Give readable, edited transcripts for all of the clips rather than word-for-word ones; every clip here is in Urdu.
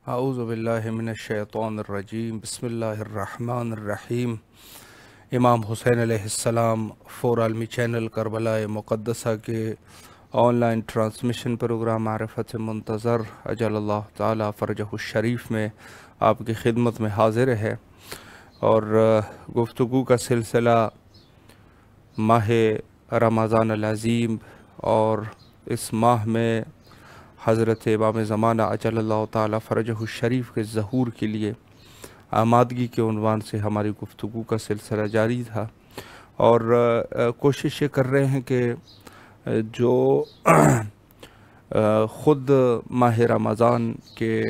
اعوذ باللہ من الشیطان الرجیم بسم اللہ الرحمن الرحیم۔ امام حسین علیہ السلام فور عالمی چینل کربلا مقدسہ کے آن لائن ٹرانسمیشن پروگرام معرفت منتظر اجل اللہ تعالی فرجہ الشریف میں آپ کی خدمت میں حاضر ہے، اور گفتگو کا سلسلہ ماہ رمضان العظیم اور اس ماہ میں حضرت امام زمانہ اجل اللہ تعالی فرجہ الشریف کے ظہور کے لیے آمادگی کے عنوان سے ہماری گفتگو کا سلسلہ جاری تھا، اور کوشش یہ کر رہے ہیں کہ جو خود ماہ رمضان کے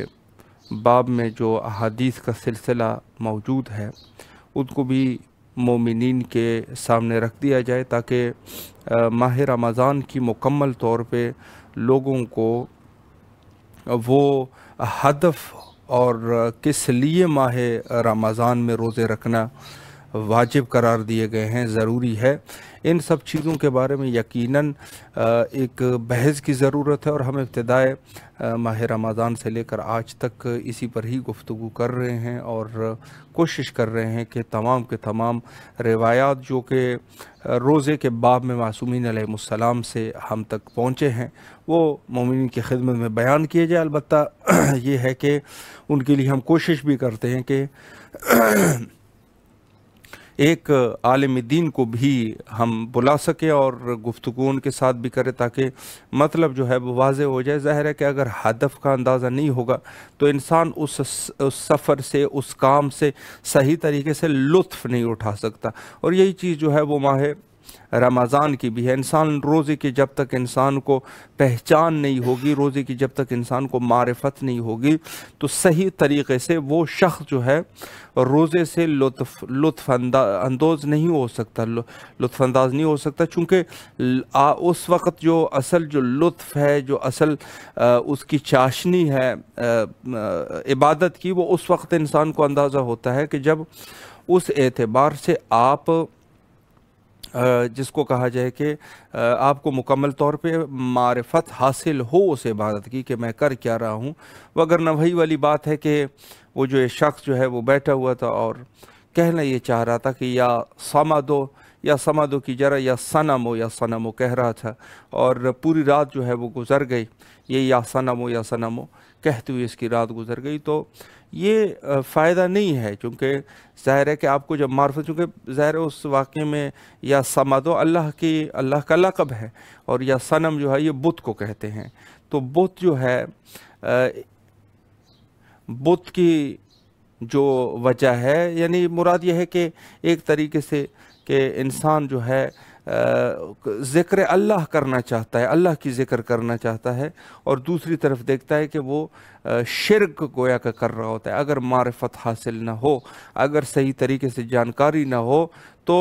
باب میں جو احادیث کا سلسلہ موجود ہے ان کو بھی مومنین کے سامنے رکھ دیا جائے، تاکہ ماہ رمضان کی مکمل طور پہ لوگوں کو وہ ہدف اور کس لیے ماہ رمضان میں روزے رکھنا واجب قرار دیے گئے ہیں، ضروری ہے، ان سب چیزوں کے بارے میں یقیناً ایک بحث کی ضرورت ہے، اور ہم ابتدائے ماہ رمضان سے لے کر آج تک اسی پر ہی گفتگو کر رہے ہیں، اور کوشش کر رہے ہیں کہ تمام کے تمام روایات جو کہ روزے کے باب میں معصومین علیہ السلام سے ہم تک پہنچے ہیں وہ مومنین کی خدمت میں بیان کیے جائے۔ البتہ یہ ہے کہ ان کے لیے ہم کوشش بھی کرتے ہیں کہ ایک عالم دین کو بھی ہم بلا سکیں اور گفتگو ان کے ساتھ بھی کریں، تاکہ مطلب جو ہے وہ واضح ہو جائے۔ ظاہر ہے کہ اگر ہدف کا اندازہ نہیں ہوگا تو انسان اس سفر سے، اس کام سے صحیح طریقے سے لطف نہیں اٹھا سکتا، اور یہی چیز جو ہے وہ ماہ رمضان کی بھی ہے۔ انسان روزے کی جب تک انسان کو پہچان نہیں ہوگی، روزے کی جب تک انسان کو معرفت نہیں ہوگی، تو صحیح طریقے سے وہ شخص جو ہے روزے سے لطف اندوز نہیں ہو سکتا، لطف انداز نہیں ہو سکتا، چونکہ اس وقت جو اصل جو لطف ہے، جو اصل اس کی چاشنی ہے عبادت کی، وہ اس وقت انسان کو اندازہ ہوتا ہے کہ جب اس اعتبار سے آپ جس کو کہا جائے کہ آپ کو مکمل طور پہ معرفت حاصل ہو اس عبادت کی کہ میں کر کیا رہا ہوں، وگرنہ وہی والی بات ہے کہ وہ جو شخص جو ہے وہ بیٹھا ہوا تھا اور کہنا یہ چاہ رہا تھا کہ یا سمدو کی جرہ یا صنمو کہہ رہا تھا، اور پوری رات جو ہے وہ گزر گئی، یہ یا صنمو کہتے ہوئے اس کی رات گزر گئی۔ تو یہ فائدہ نہیں ہے، چونکہ ظاہر ہے کہ آپ کو جب معرفت، چونکہ ظاہر ہے اس واقعے میں یا سمدو اللہ کا لقب ہے، اور یا صنم جو ہے یہ بت کو کہتے ہیں۔ تو بت جو ہے، بت کی جو وجہ ہے، یعنی مراد یہ ہے کہ ایک طریقے سے کہ انسان جو ہے ذکر اللہ کرنا چاہتا ہے، اللہ کی ذکر کرنا چاہتا ہے، اور دوسری طرف دیکھتا ہے کہ وہ شرک گویا کا کر رہا ہوتا ہے۔ اگر معرفت حاصل نہ ہو، اگر صحیح طریقے سے جانکاری نہ ہو، تو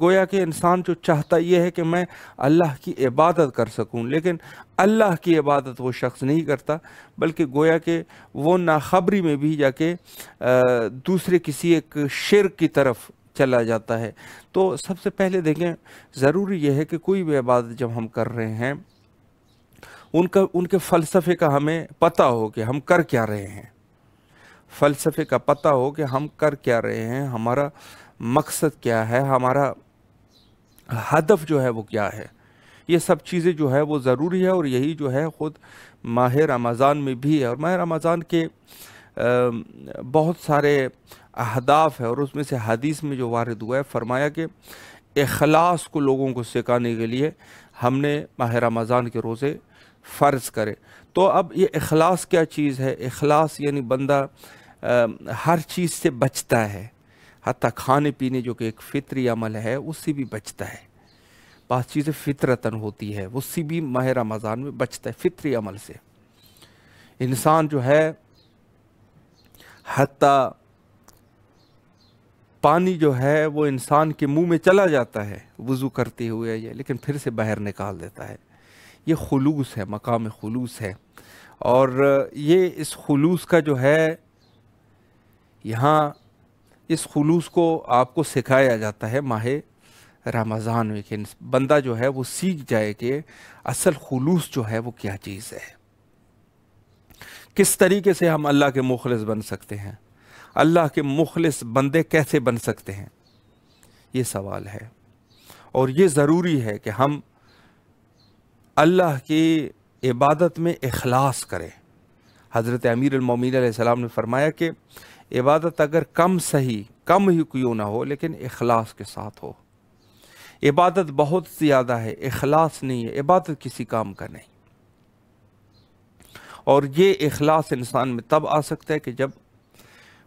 گویا کہ انسان جو چاہتا یہ ہے کہ میں اللہ کی عبادت کر سکوں، لیکن اللہ کی عبادت وہ شخص نہیں کرتا، بلکہ گویا کہ وہ ناخبری میں بھی جا کے دوسرے کسی ایک شرک کی طرف چلا جاتا ہے۔ تو سب سے پہلے دیکھیں، ضروری یہ ہے کہ کوئی بھی عبادت جب ہم کر رہے ہیں ان کے فلسفے کا ہمیں پتہ ہو کہ ہم کر کیا رہے ہیں، فلسفے کا پتہ ہو کہ ہم کر کیا رہے ہیں، ہمارا مقصد کیا ہے، ہمارا ہدف جو ہے وہ کیا ہے۔ یہ سب چیزیں جو ہے وہ ضروری ہے، اور یہی جو ہے خود ماہ رمضان میں بھی ہے، اور ماہ رمضان کے بہت سارے اہداف ہے، اور اس میں سے حدیث میں جو وارد ہوا ہے، فرمایا کہ اخلاص کو لوگوں کو سکھانے کے لیے ہم نے ماہ رمضان کے روزے فرض کرے۔ تو اب یہ اخلاص کیا چیز ہے؟ اخلاص یعنی بندہ ہر چیز سے بچتا ہے، حتیٰ کھانے پینے جو کہ ایک فطری عمل ہے اس سے بھی بچتا ہے۔ بعض چیزیں فطرتاً ہوتی ہے، اس سے بھی ماہ رمضان میں بچتا ہے، فطری عمل سے۔ انسان جو ہے حتیٰ پانی جو ہے وہ انسان کے منہ میں چلا جاتا ہے وضو کرتے ہوئے، لیکن پھر سے باہر نکال دیتا ہے۔ یہ خلوص ہے، مقام خلوص ہے، اور یہ اس خلوص کا جو ہے یہاں اس خلوص کو آپ کو سکھایا جاتا ہے ماہ رمضان میں، کہ بندہ جو ہے وہ سیکھ جائے کہ اصل خلوص جو ہے وہ کیا چیز ہے۔ کس طریقے سے ہم اللہ کے مخلص بن سکتے ہیں؟ اللہ کے مخلص بندے کیسے بن سکتے ہیں؟ یہ سوال ہے، اور یہ ضروری ہے کہ ہم اللہ کی عبادت میں اخلاص کریں۔ حضرت امیر المومنین علیہ السلام نے فرمایا کہ عبادت اگر کم ہی کیوں نہ ہو، لیکن اخلاص کے ساتھ ہو۔ عبادت بہت زیادہ ہے، اخلاص نہیں ہے، عبادت کسی کام کا نہیں۔ اور یہ اخلاص انسان میں تب آ سکتا ہے کہ جب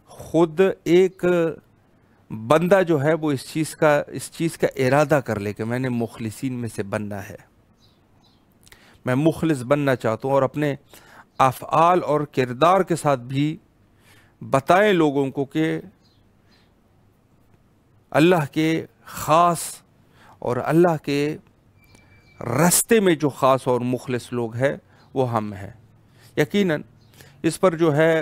خود ایک بندہ جو ہے وہ اس چیز کا ارادہ کر لے کہ میں نے مخلصین میں سے بننا ہے، میں مخلص بننا چاہتا ہوں، اور اپنے افعال اور کردار کے ساتھ بھی بتائیں لوگوں کو کہ اللہ کے خاص اور اللہ کے راستے میں جو خاص اور مخلص لوگ ہیں وہ ہم ہیں۔ یقیناً اس پر جو ہے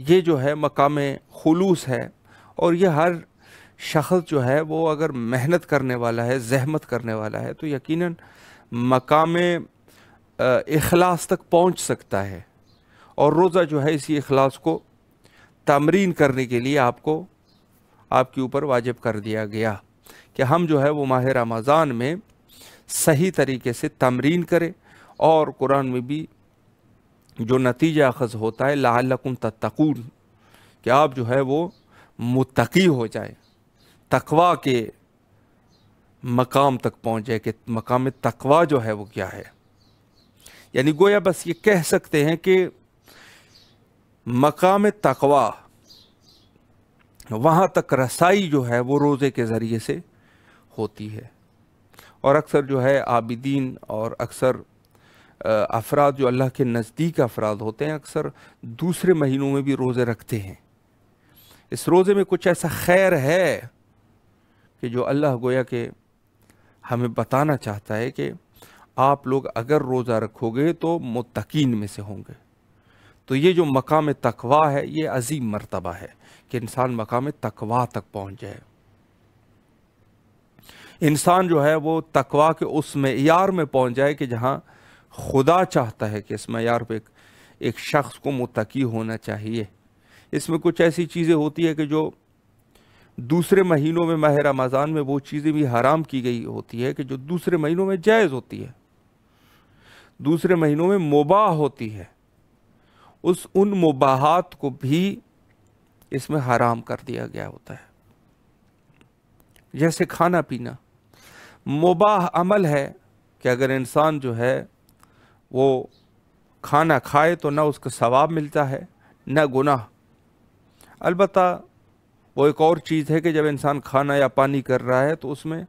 یہ جو ہے مقام خلوص ہے، اور یہ ہر شخص جو ہے وہ اگر محنت کرنے والا ہے، زحمت کرنے والا ہے، تو یقیناً مقام اخلاص تک پہنچ سکتا ہے۔ اور روزہ جو ہے اسی اخلاص کو تمرین کرنے کے لیے آپ کے اوپر واجب کر دیا گیا کہ ہم جو ہے وہ ماہ رمضان میں صحیح طریقے سے تمرین کریں، اور قرآن میں بھی جو نتیجہ اخذ ہوتا ہے لعلکم تتقون، کہ آپ جو ہے وہ متقی ہو جائیں، تقوی کے مقام تک پہنچ جائے کہ مقام تقوی جو ہے وہ کیا ہے۔ یعنی گویا بس یہ کہہ سکتے ہیں کہ مقام تقوی وہاں تک رسائی جو ہے وہ روزے کے ذریعے سے ہوتی ہے۔ اور اکثر جو ہے عابدین اور اکثر افراد جو اللہ کے نزدیک افراد ہوتے ہیں، اکثر دوسرے مہینوں میں بھی روزے رکھتے ہیں۔ اس روزے میں کچھ ایسا خیر ہے کہ جو اللہ گویا کہ ہمیں بتانا چاہتا ہے کہ آپ لوگ اگر روزہ رکھو گے تو متقین میں سے ہوں گے۔ تو یہ جو مقام تقوی ہے یہ عظیم مرتبہ ہے کہ انسان مقام تقوی تک پہنچ جائے۔ انسان جو ہے وہ تقوی کے اس معیار میں پہنچ جائے کہ جہاں خدا چاہتا ہے کہ اس معیار پہ ایک شخص کو متقی ہونا چاہیے۔ اس میں کچھ ایسی چیزیں ہوتی ہیں کہ جو دوسرے مہینوں میں ماہ رمضان میں وہ چیزیں بھی حرام کی گئی ہوتی ہے کہ جو دوسرے مہینوں میں جائز ہوتی ہے، دوسرے مہینوں میں مباح ہوتی ہے، ان مباحات کو بھی اس میں حرام کر دیا گیا ہوتا ہے۔ جیسے کھانا پینا مباح عمل ہے کہ اگر انسان جو ہے وہ کھانا کھائے تو نہ اس کا ثواب ملتا ہے نہ گناہ۔ البتہ وہ ایک اور چیز ہے کہ جب انسان کھانا یا پانی کر رہا ہے تو اس میں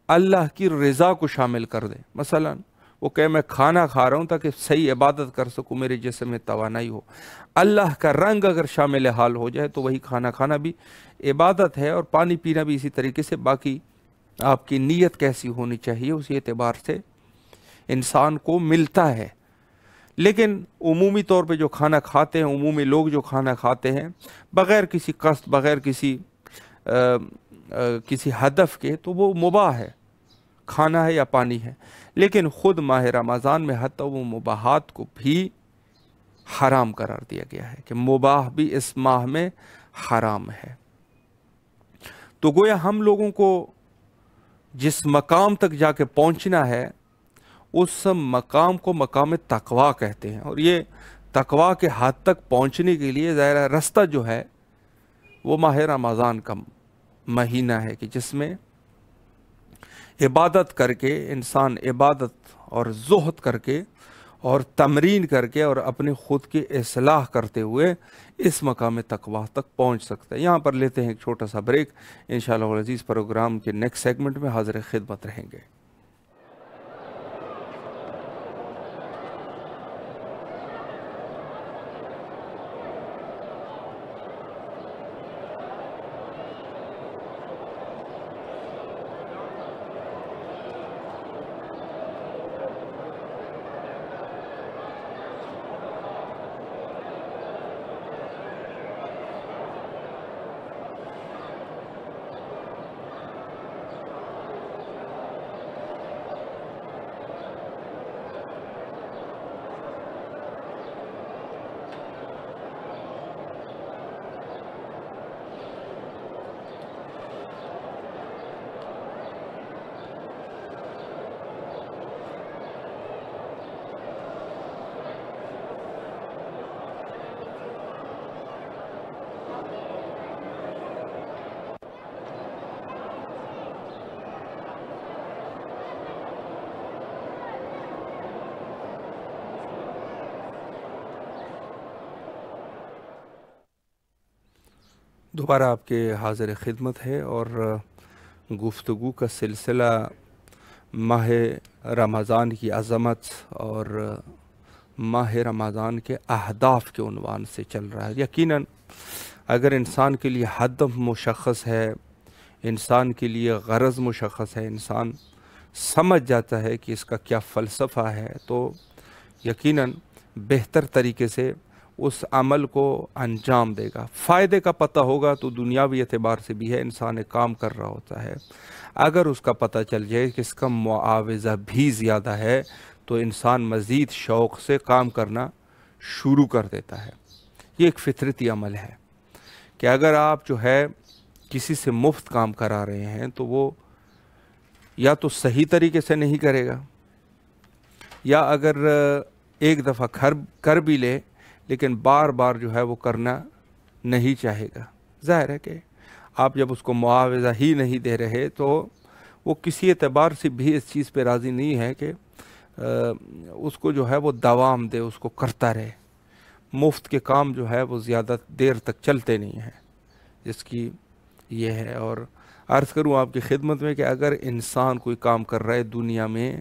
اللہ کی رضا کو شامل کر دے۔ مثلا وہ کہ میں کھانا کھا رہا ہوں تاکہ صحیح عبادت کر سکوں، میرے جسم میں توانائی ہو۔ اللہ کا رنگ اگر شامل حال ہو جائے تو وہی کھانا کھانا بھی عبادت ہے، اور پانی پینا بھی اسی طریقے سے۔ باقی آپ کی نیت کیسی ہونی چاہیے اسی اعتبار سے انسان کو ملتا ہے۔ لیکن عمومی طور پہ جو کھانا کھاتے ہیں، عمومی لوگ جو کھانا کھاتے ہیں بغیر کسی قصد، بغیر کسی ہدف کے، تو وہ مباح ہے، کھانا ہے یا پانی ہے۔ لیکن خود ماہ رمضان میں حتی وہ مباحات کو بھی حرام قرار دیا گیا ہے کہ مباح بھی اس ماہ میں حرام ہے۔ تو گویا ہم لوگوں کو جس مقام تک جا کے پہنچنا ہے اس مقام کو مقام تقوی کہتے ہیں، اور یہ تقوی کے حد تک پہنچنے کے لیے ظاہر راستہ جو ہے وہ ماہ رمضان کا مہینہ ہے کہ جس میں عبادت کر کے انسان عبادت اور زہد کر کے اور تمرین کر کے اور اپنے خود کی اصلاح کرتے ہوئے اس مقام تقوی تک پہنچ سکتا ہے۔ یہاں پر لیتے ہیں ایک چھوٹا سا بریک، انشاءاللہ العزیز پروگرام کے نیکسٹ سیگمنٹ میں حاضر خدمت رہیں گے۔ دوبارہ آپ کے حاضر خدمت ہے اور گفتگو کا سلسلہ ماہ رمضان کی عظمت اور ماہ رمضان کے اہداف کے عنوان سے چل رہا ہے۔ یقیناً اگر انسان کے لیے ہدف مشخص ہے، انسان کے لیے غرض مشخص ہے، انسان سمجھ جاتا ہے کہ اس کا کیا فلسفہ ہے، تو یقیناً بہتر طریقے سے اس عمل کو انجام دے گا۔ فائدے کا پتہ ہوگا تو دنیاوی اعتبار سے بھی ہے، انسان ایک کام کر رہا ہوتا ہے، اگر اس کا پتہ چل جائے کہ اس کا معاوضہ بھی زیادہ ہے تو انسان مزید شوق سے کام کرنا شروع کر دیتا ہے۔ یہ ایک فطرتی عمل ہے کہ اگر آپ جو ہے کسی سے مفت کام کرا رہے ہیں تو وہ یا تو صحیح طریقے سے نہیں کرے گا، یا اگر ایک دفعہ کر بھی لے لیکن بار بار جو ہے وہ کرنا نہیں چاہے گا۔ ظاہر ہے کہ آپ جب اس کو معاوضہ ہی نہیں دے رہے تو وہ کسی اعتبار سے بھی اس چیز پہ راضی نہیں ہے کہ اس کو جو ہے وہ دوام دے، اس کو کرتا رہے۔ مفت کے کام جو ہے وہ زیادہ دیر تک چلتے نہیں ہیں، جس کی یہ ہے۔ اور عرض کروں آپ کی خدمت میں کہ اگر انسان کوئی کام کر رہا ہے دنیا میں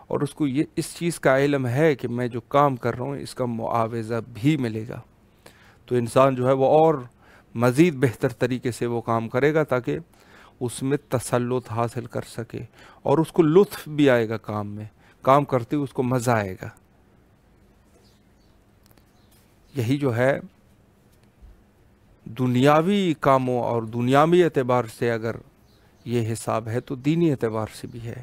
اور اس کو یہ اس چیز کا علم ہے کہ میں جو کام کر رہا ہوں اس کا معاوضہ بھی ملے گا، تو انسان جو ہے وہ اور مزید بہتر طریقے سے وہ کام کرے گا تاکہ اس میں تسلط حاصل کر سکے، اور اس کو لطف بھی آئے گا کام میں، کام کرتے ہوئے اس کو مزہ آئے گا۔ یہی جو ہے دنیاوی کاموں اور دنیاوی اعتبار سے اگر یہ حساب ہے تو دینی اعتبار سے بھی ہے۔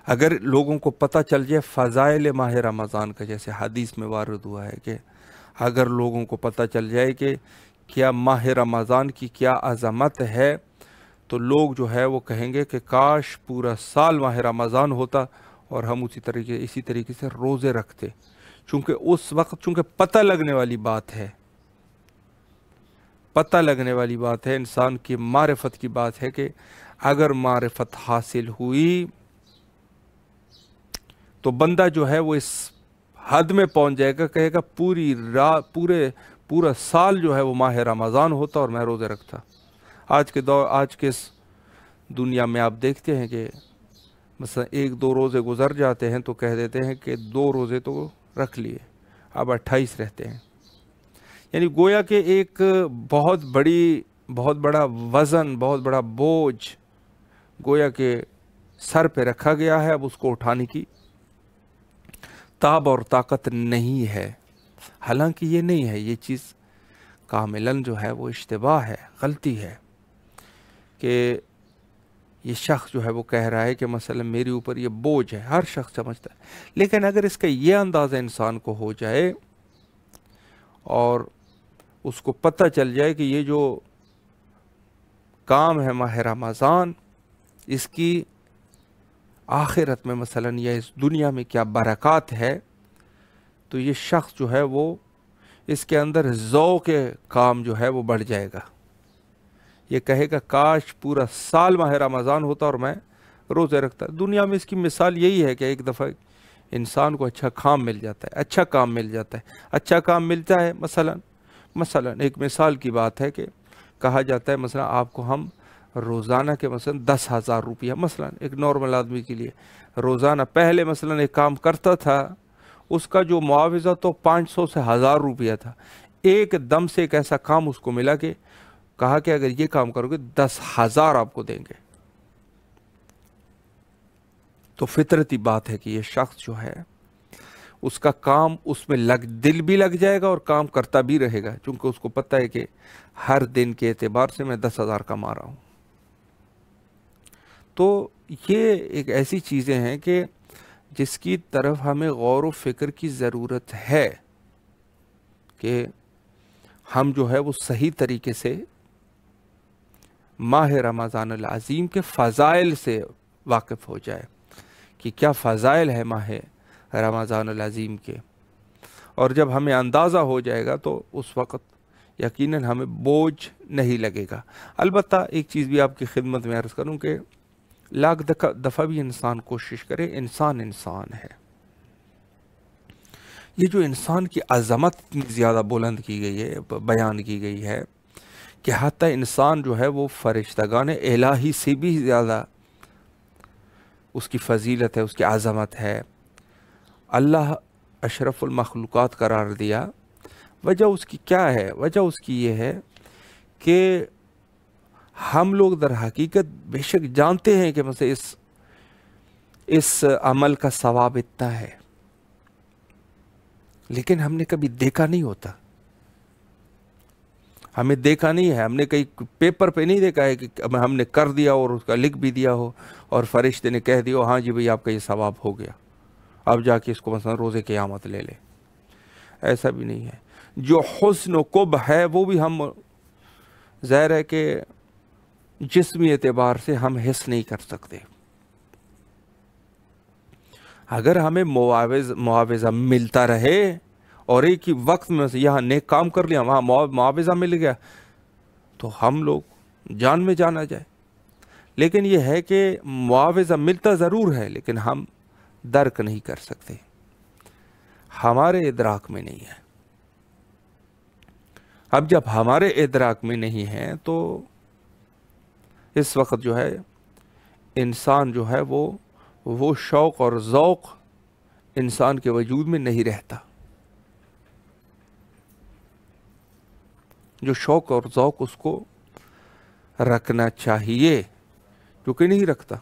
اگر لوگوں کو پتہ چل جائے فضائل ماہ رمضان کا، جیسے حدیث میں وارد ہوا ہے کہ اگر لوگوں کو پتہ چل جائے کہ کیا ماہ رمضان کی کیا عظمت ہے تو لوگ جو ہے وہ کہیں گے کہ کاش پورا سال ماہ رمضان ہوتا اور ہم اسی طریقے سے روزے رکھتے، چونکہ اس وقت پتہ لگنے والی بات ہے، پتہ لگنے والی بات ہے، انسان کی معرفت کی بات ہے کہ اگر معرفت حاصل ہوئی تو بندہ جو ہے وہ اس حد میں پہنچ جائے گا، کہے گا پورا سال جو ہے وہ ماہ رمضان ہوتا اور میں روزے رکھتا۔ آج کے اس دنیا میں آپ دیکھتے ہیں کہ مثلا 1-2 روزے گزر جاتے ہیں تو کہہ دیتے ہیں کہ 2 روزے تو رکھ لیے، اب 28 رہتے ہیں۔ یعنی گویا کہ ایک بہت بڑا وزن، بہت بڑا بوجھ گویا کہ سر پہ رکھا گیا ہے، اب اس کو اٹھانے کی تاب اور طاقت نہیں ہے۔ حالانکہ یہ نہیں ہے، یہ چیز کاملاً جو ہے وہ اشتباہ ہے، غلطی ہے کہ یہ شخص جو ہے وہ کہہ رہا ہے کہ مثلا میرے اوپر یہ بوجھ ہے، ہر شخص سمجھتا ہے، لیکن اگر اس کا یہ اندازہ انسان کو ہو جائے اور اس کو پتہ چل جائے کہ یہ جو کام ہے ماہ رمضان، اس کی آخرت میں مثلا یا اس دنیا میں کیا برکات ہے، تو یہ شخص جو ہے وہ اس کے اندر ذوق کام جو ہے وہ بڑھ جائے گا۔ یہ کہے گا کاش پورا سال ماہ رمضان ہوتا اور میں روزے رکھتا۔ دنیا میں اس کی مثال یہی ہے کہ ایک دفعہ انسان کو اچھا کام مل جاتا ہے، اچھا کام ملتا ہے، مثلا ایک مثال کی بات ہے کہ کہا جاتا ہے مثلا آپ کو ہم روزانہ کے مثلا 10,000 روپیہ، مثلا ایک نارمل آدمی کے لیے روزانہ پہلے مثلا ایک کام کرتا تھا، اس کا جو معاوضہ تو 500 سے 1000 روپیہ تھا، ایک دم سے ایک ایسا کام اس کو ملا کہ کہا کہ اگر یہ کام کرو گے 10,000 آپ کو دیں گے۔ تو فطرتی بات ہے کہ یہ شخص جو ہے اس کا کام اس میں دل بھی لگ جائے گا اور کام کرتا بھی رہے گا، چونکہ اس کو پتہ ہے کہ ہر دن کے اعتبار سے میں 10,000 کما رہا ہوں۔ تو یہ ایک ایسی چیزیں ہیں کہ جس کی طرف ہمیں غور و فکر کی ضرورت ہے کہ ہم جو ہے وہ صحیح طریقے سے ماہ رمضان العظیم کے فضائل سے واقف ہو جائے کہ کیا فضائل ہے ماہ رمضان العظیم کے، اور جب ہمیں اندازہ ہو جائے گا تو اس وقت یقیناً ہمیں بوجھ نہیں لگے گا۔ البتہ ایک چیز بھی آپ کی خدمت میں عرض کروں کہ لاکھ دفعہ بھی انسان کوشش کرے، انسان ہے، یہ جو انسان کی عظمت اتنی زیادہ بلند کی گئی ہے، بیان کی گئی ہے کہ حتیٰ انسان جو ہے وہ فرشتگان الہی سے بھی زیادہ اس کی فضیلت ہے، اس کی عظمت ہے۔ اللہ اشرف المخلوقات قرار دیا، وجہ اس کی کیا ہے؟ وجہ اس کی یہ ہے کہ ہم لوگ در حقیقت بے شک جانتے ہیں کہ مثلا اس عمل کا ثواب اتنا ہے، لیکن ہم نے کبھی دیکھا نہیں ہوتا، ہمیں دیکھا نہیں ہے، ہم نے کہیں پیپر پہ نہیں دیکھا ہے کہ ہم نے کر دیا اور اس کا لکھ بھی دیا ہو اور فرشتے نے کہہ دیا ہاں جی بھئی آپ کا یہ ثواب ہو گیا، اب جا کے اس کو مثلا روزے قیامت لے لے۔ ایسا بھی نہیں ہے۔ جو حسن و قبح ہے وہ بھی ہم ظاہر ہے کہ جسمی اعتبار سے ہم حس نہیں کر سکتے۔ اگر ہمیں معاوضہ ملتا رہے اور ایک ہی وقت میں یہاں نیک کام کر لیا وہاں معاوضہ مل گیا تو ہم لوگ جان میں جانا جائے، لیکن یہ ہے کہ معاوضہ ملتا ضرور ہے لیکن ہم درک نہیں کر سکتے، ہمارے ادراک میں نہیں ہے۔ اب جب ہمارے ادراک میں نہیں ہے تو اس وقت جو ہے انسان جو ہے وہ شوق اور ذوق انسان کے وجود میں نہیں رہتا، جو شوق اور ذوق اس کو رکھنا چاہیے کیونکہ نہیں رکھتا۔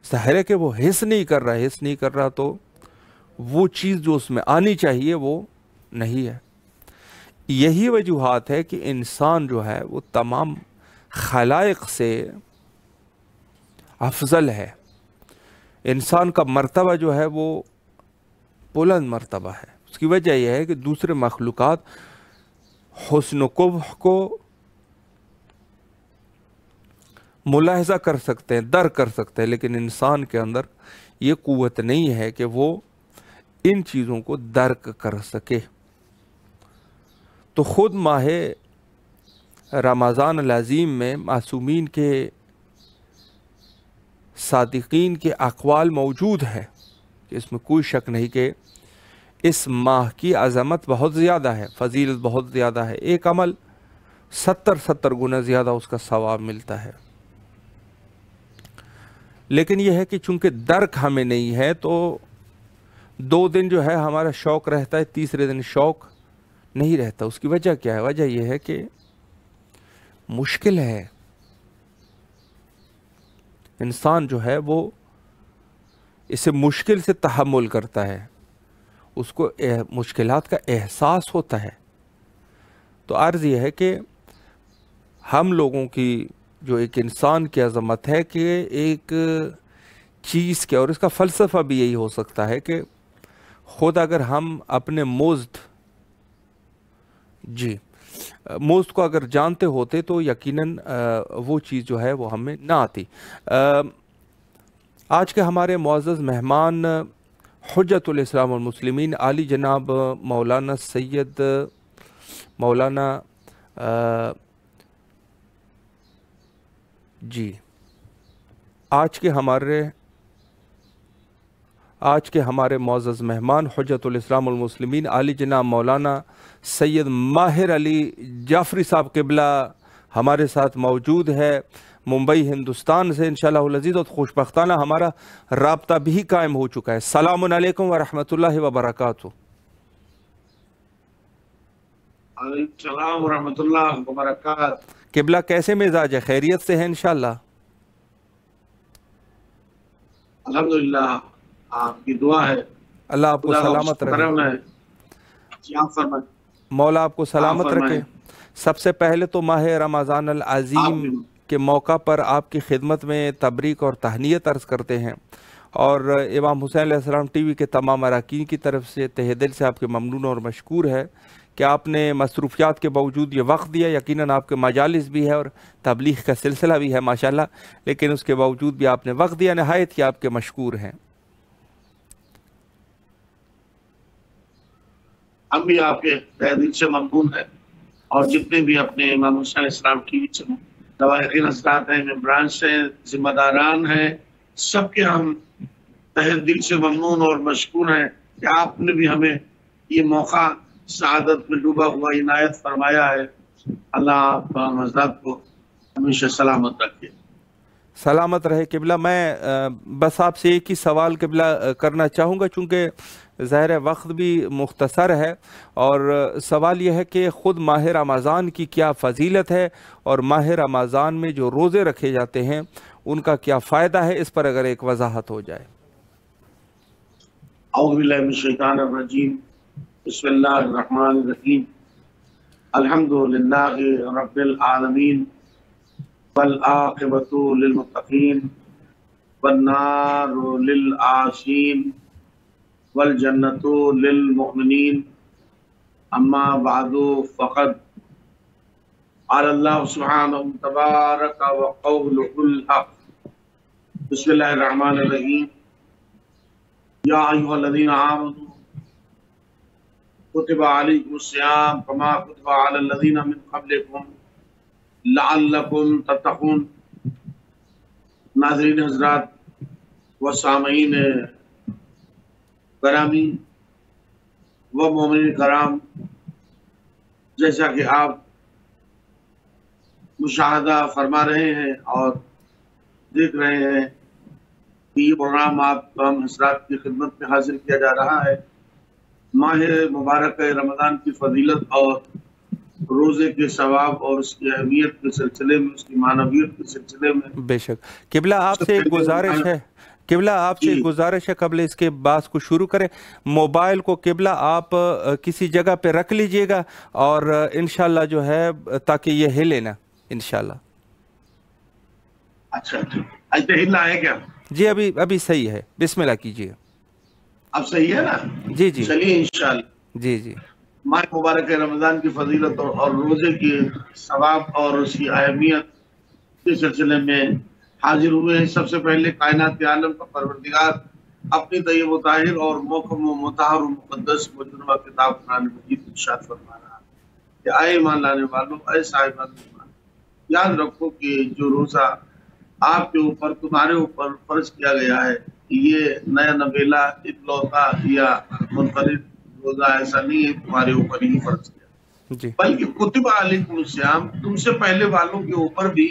ظاہر ہے کہ وہ حس نہیں کر رہا تو وہ چیز جو اس میں آنی چاہیے وہ نہیں ہے۔ یہی وجوہات ہے کہ انسان جو ہے وہ تمام خلائق سے افضل ہے، انسان کا مرتبہ جو ہے وہ بلند مرتبہ ہے۔ اس کی وجہ یہ ہے کہ دوسرے مخلوقات حسن و قبح کو ملاحظہ کر سکتے ہیں، درک کر سکتے ہیں، لیکن انسان کے اندر یہ قوت نہیں ہے کہ وہ ان چیزوں کو درک کر سکے۔ تو خود ماہ رمضان العظیم میں معصومین کے صادقین کے اقوال موجود ہے کہ اس میں کوئی شک نہیں کہ اس ماہ کی عظمت بہت زیادہ ہے، فضیلت بہت زیادہ ہے، ایک عمل 70 گنا زیادہ اس کا ثواب ملتا ہے۔ لیکن یہ ہے کہ چونکہ درک ہمیں نہیں ہے تو 2 دن جو ہے ہمارا شوق رہتا ہے، تیسرے دن شوق نہیں رہتا۔ اس کی وجہ کیا ہے؟ وجہ یہ ہے کہ مشکل ہے، انسان جو ہے وہ اسے مشکل سے تحمل کرتا ہے، اس کو مشکلات کا احساس ہوتا ہے۔ تو عرض یہ ہے کہ ہم لوگوں کی جو ایک انسان کی عظمت ہے کہ ایک چیز کے، اور اس کا فلسفہ بھی یہی ہو سکتا ہے کہ خود اگر ہم اپنے مزد کو اگر جانتے ہوتے تو یقیناً وہ چیز جو ہے وہ ہمیں نہ آتی۔ آج کے ہمارے معزز مہمان حجت الاسلام والمسلمین عالی جناب مولانا سید مولانا آج کے ہمارے معزز مہمان حجت الاسلام والمسلمین عالی جناب مولانا سید ماہر علی جعفری صاحب قبلہ ہمارے ساتھ موجود ہے، ممبئی ہندوستان سے انشاءاللہ العزیز، اور خوشبختانہ ہمارا رابطہ بھی قائم ہو چکا ہے۔ السلام علیکم ورحمۃ اللہ وبرکاتہ۔ علیکم السلام ورحمۃ اللہ وبرکاتہ۔ قبلہ کیسے مزاج ہے؟ خیریت سے ہے انشاءاللہ؟ الحمدللہ، آپ کی دعا ہے، اللہ آپ کو سلامت رکھے، مولا آپ کو سلامت رکھے۔ سب سے پہلے تو ماہ رمضان العظیم کے موقع پر آپ کی خدمت میں تبریک اور تہنیت عرض کرتے ہیں، اور امام حسین علیہ السلام ٹی وی کے تمام اراکین کی طرف سے تہ دل سے آپ کے ممنون اور مشکور ہے کہ آپ نے مصروفیات کے باوجود یہ وقت دیا۔ یقیناً آپ کے مجالس بھی ہے اور تبلیغ کا سلسلہ بھی ہے ماشاءاللہ، لیکن اس کے باوجود بھی آپ نے وقت دیا، نہایت ہی آپ کے مشکور ہیں۔ ہم بھی آپ کے تہ دل سے ممنون ہیں، اور جتنے بھی اپنے امام حسین علیہ السلام ٹی وی سے لواحقین حضرات ہیں، ممبران سے ذمہ داران ہیں، سب کے ہم تہ دل سے ممنون اور مشکور ہیں کہ آپ نے بھی ہمیں یہ موقع سعادت میں ڈوبا ہوا عنایت فرمایا ہے. اللہ آپ حضرات کو ہمیشہ سلامت رکھے. سلامت رہے قبلہ. میں بس آپ سے ایک ہی سوال قبلہ کرنا چاہوں گا، چونکہ ظاہر وقت بھی مختصر ہے، اور سوال یہ ہے کہ خود ماہ رمضان کی کیا فضیلت ہے، اور ماہ رمضان میں جو روزے رکھے جاتے ہیں ان کا کیا فائدہ ہے، اس پر اگر ایک وضاحت ہو جائے. اعوذ باللہ من الشیطان الرجیم. بسم اللہ الرحمن الرحیم. الحمد للہ رب العالمین والعاقبۃ للمتقین والنار للعاصین والجنۃ للمؤمنین. اما بعد فقد قال اللہ سبحانہ تبارک وقولہ الحق. بسم اللہ الرحمن الرحیم. یا ایھا الذین آمنوا کتب علیکم الصیام کما کتب علی الذین من قبلکم لعلکم تتقون. ناظرین حضرات و سامعین گرامی و مومنین کرام، جیسا کہ آپ مشاہدہ فرما رہے ہیں اور دیکھ رہے ہیں کہ یہ پروگرام آپ تمام حضرات کی خدمت میں حاضر کیا جا رہا ہے. ماہ مبارک رمضان کی فضیلت اور روزے کے ثواب اور اس کی اہمیت کے سلسلے میں، اس کی معنویت کے سلسلے میں بے شک قبلہ آپ سے ایک گزارش ہے، قبلہ آپ سے ایک گزارش ہے قبل اس کے بات کو شروع کریں. موبائل کو قبلہ آپ کسی جگہ پہ رکھ لیجئے گا، اور انشاءاللہ جو ہے تاکہ یہ ہلے نا انشاءاللہ. اچھا ایسے ہلنا ہے کیا؟ جی ابھی صحیح ہے. بسم اللہ کیجئے. اب صحیح ہے نا؟ جی چلیے انشاءاللہ. جی ماہ مبارک رمضان کی فضیلت اور روزے کی ثواب اور اس کی اہمیت کے سلسلے میں حاضر ہوئے ہیں. سب سے پہلے کائنات عالم کا پروردگار اپنی طیب و طاہر اور محکم و مطہر و مقدس مجنبہ کتاب قرآن مجید ارشاد فرما رہا ہے کہ اے ایمان لانے والوں، اے صاحبان ایمان، یاد رکھو کہ جو روزہ آپ کے اوپر، تمہارے اوپر فرض کیا گیا ہے، یہ نیا نویلا اکلوتا یا منفرد روزہ ایسا نہیں ہے تمہارے اوپر ہی فرض کیا، بلکہ کتب علیکم الصیام، تم سے پہلے والوں کے اوپر بھی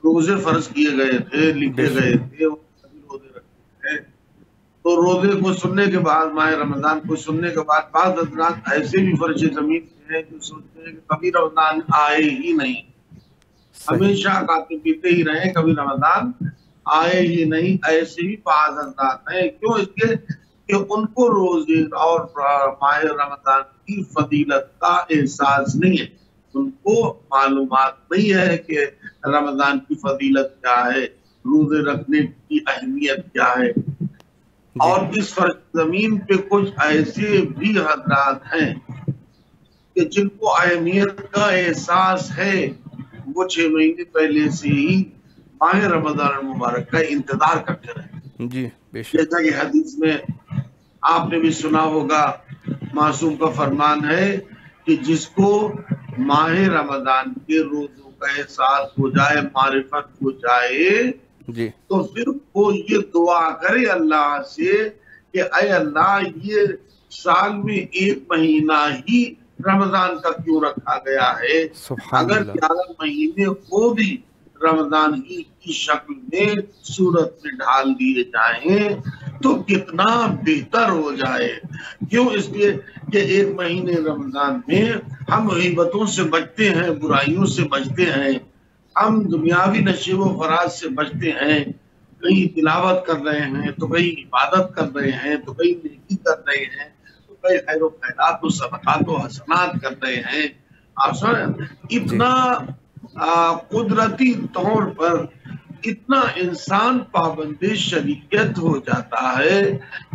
روزے فرض کیے گئے تھے، لکھے گئے تھے، روزے رکھتے تھے. تو روزے کو سننے کے بعد، ماہ رمضان کو سننے کے بعد، بعض حضرات ایسے بھی فرش زمین ہیں جو سوچتے ہیں کہ کبھی رمضان آئے ہی نہیں، ہمیشہ کھاتے پیتے ہی رہے، کبھی رمضان آئے ہی نہیں. ایسے بھی بعض حضرات ہیں. کیوں؟ اس کے کہ ان کو روزے اور ماہ رمضان کی فضیلت کا احساس نہیں ہے، ان کو معلومات نہیں ہے کہ رمضان کی فضیلت کیا ہے، روزے رکھنے کی اہمیت کیا ہے. اور اس زمین پہ کچھ ایسے بھی حضرات ہیں کہ جن کو اہمیت کا احساس ہے، وہ 6 مہینے پہلے سے ہی ماہ رمضان المبارک کا انتظار کرتے رہے. جیسا کہ حدیث میں آپ نے بھی سنا ہوگا، معصوم کا فرمان ہے کہ جس کو ماہ رمضان کے روزوں کا احساس ہو جائے، معرفت ہو جائے، تو پھر وہ یہ دعا کرے اللہ سے کہ اے اللہ، یہ سال میں 1 مہینہ ہی رمضان کا کیوں رکھا گیا ہے؟ اگر 11 مہینے وہ بھی رمضان ہی کی شکل میں، صورت میں ڈھال دیے جائیں تو کتنا بہتر ہو جائے. کیوں؟ اس لیے کہ 1 مہینے رمضان میں ہم غیبتوں سے بچتے ہیں، برائیوں سے بچتے ہیں، ہم دنیاوی نشیب و فراز سے بچتے ہیں. کہیں تلاوت کر رہے ہیں، تو کہیں عبادت کر رہے ہیں، تو کہیں نیکی کر رہے ہیں، تو کہیں خیر و خیرات و صدقات و حسنات کر رہے ہیں. اتنا قدرتی طور پر اتنا انسان پابند شریعت ہو جاتا ہے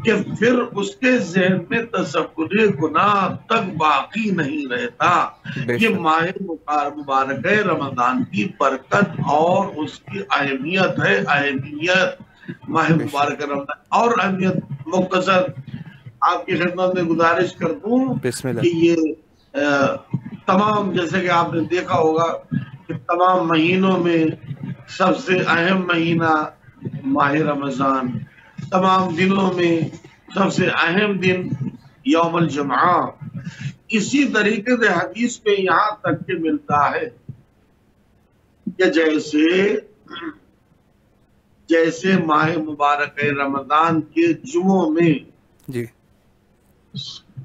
کہ پھر اس کے ذہن میں تصور گناہ تک باقی نہیں رہتا. یہ ماہ مبارک رمضان کی برکت اور اس کی اہمیت ہے. اہمیت ماہ مبارک رمضان اور اہمیت مختصر آپ کی خدمت میں گزارش کر دوں کہ یہ تمام، جیسے کہ آپ نے دیکھا ہوگا کہ تمام مہینوں میں سب سے اہم مہینہ ماہ رمضان، تمام دنوں میں سب سے اہم دن یوم الجمعہ. اسی طریقے سے حدیث میں یہاں تک کہ ملتا ہے کہ جیسے ماہ مبارک رمضان کے جمعوں میں جی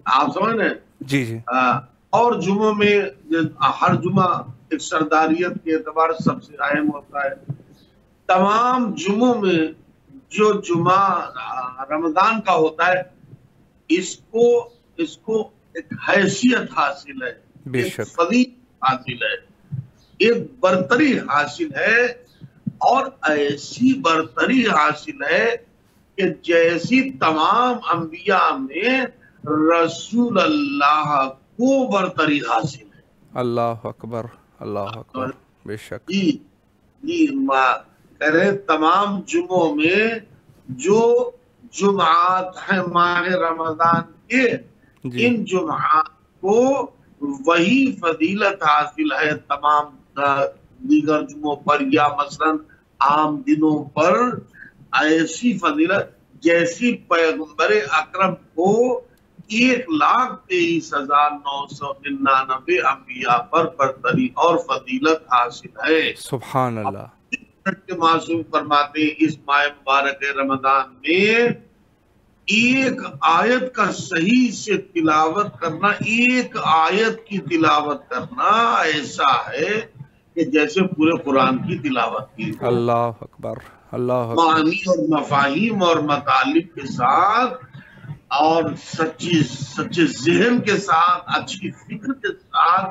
آپ سمجھ رہے ہیں جی جی اور جمعوں میں ہر جمعہ ایک سرداریت کے اعتبار سے سب سے اہم ہوتا ہے. تمام جمعوں میں جو جمعہ رمضان کا ہوتا ہے اس کو ایک حیثیت حاصل ہے, ایک فضیلت حاصل ہے, ایک برتری حاصل ہے, اور ایسی برتری حاصل ہے کہ جیسی تمام انبیاء میں رسول اللہ کو برتری حاصل ہے. اللہ اکبر اللہ اکبر. بے شک جی کہہ رہے تمام جمعوں میں جو جمعات ہیں ماہ رمضان کے ان جمعات کو وہی فضیلت حاصل ہے تمام دیگر جمعوں پر, یا مثلا عام دنوں پر ایسی فضیلت جیسی پیغمبر اکرم کو 1,23,999 انبیاء پر برتری اور فضیلت حاصل ہے. سبحان اللہ. معصوم فرماتے ہیں اس ماہ مبارک رمضان میں ایک آیت کا صحیح سے تلاوت کرنا, ایک آیت کی تلاوت کرنا ایسا ہے کہ جیسے پورے قرآن کی تلاوت کی. اللہ اکبر اللہ اکبر. معنی اور مفاہیم اور مطالب کے ساتھ اور سچے ذہن کے ساتھ, اچھی فکر کے ساتھ,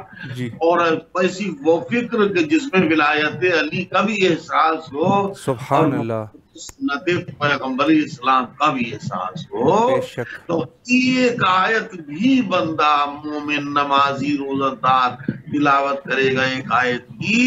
اور ایسی وہ فکر کہ جس میں ولایت علی کا بھی احساس ہو, سبحان اللہ, سنت پیغمبر اسلام کا بھی احساس ہو. تو ایک آیت بھی بندہ مومن نمازی روزہ دار تلاوت کرے گا ایک آیت کی,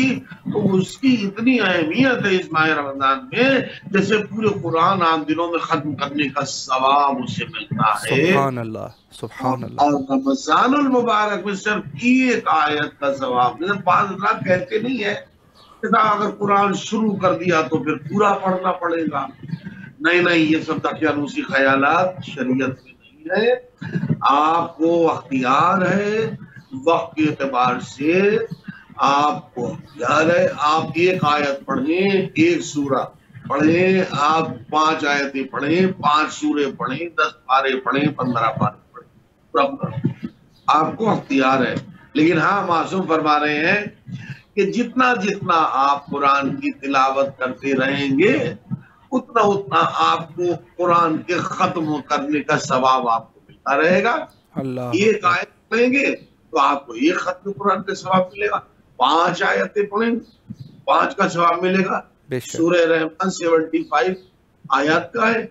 تو اس کی اتنی اہمیت ہے اس ماہ رمضان میں جیسے پورے قرآن عام دنوں میں ختم کرنے کا ثواب اسے ملتا ہے. سبحان اللہ سبحان اللہ. اور رمضان المبارک میں صرف ایک آیت کا ثواب, بعض لوگ کہتے نہیں ہے اگر قرآن شروع کر دیا تو پھر پورا پڑھنا پڑے گا. نہیں, یہ سب دقیانوسی خیالات شریعت میں نہیں ہے. آپ کو اختیار ہے, وقت کے اعتبار سے آپ کو اختیار ہے, آپ ایک آیت پڑھیں, ایک سورہ پڑھیں, آپ 5 آیتیں پڑھیں, 5 سورے پڑھیں, 10 پارے پڑھیں, 15 پارے پڑھیں, آپ کو اختیار ہے. لیکن ہاں معصوم فرما رہے ہیں کہ جتنا آپ قرآن کی تلاوت کرتے رہیں گے اتنا آپ کو قرآن کے ختم کرنے کا ثواب آپ کو ملتا رہے گا. ایک آیت پڑھیں گے تو آپ کو ایک ختم قرآن کا ثواب ملے گا, 5 آیتیں پڑھیں گے 5 کا ثواب ملے گا. سورہ رحمان 75 آیات کا ہے,